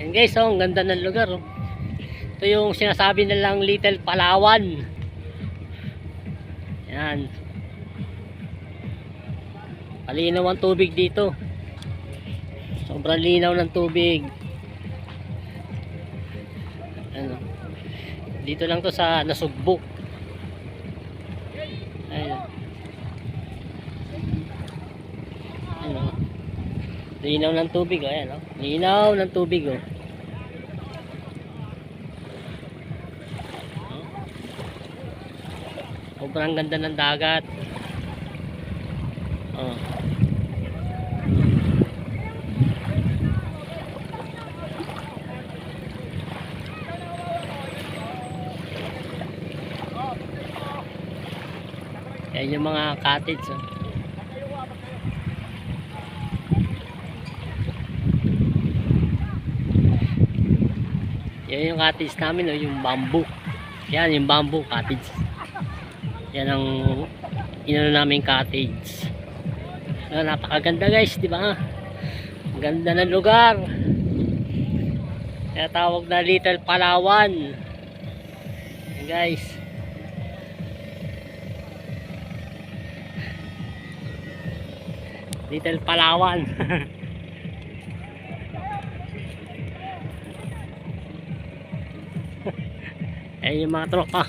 Ayan guys, oh, ang ganda ng lugar. Oh. Ito yung sinasabi nilang Little Palawan. Ayan. Malinaw ang tubig dito. Sobrang linaw ng tubig. Ano? Dito lang to sa Nasugbu. Ayun. Ano? Linaw ng tubig, oh. Ayan, oh. Linaw ng tubig, oh. Sobrang ganda ng dagat. Oh. Yan yung mga cottage, oh. Yan yung cottage namin, oh, yung bamboo. Yan yung bamboo cottage. Yan ang inano namin cottage. So, napakaganda guys, di ba? Ang ganda ng lugar. Kaya tawag na Little Palawan. Yan guys. Little Palawan. Ayun yung mga tropa.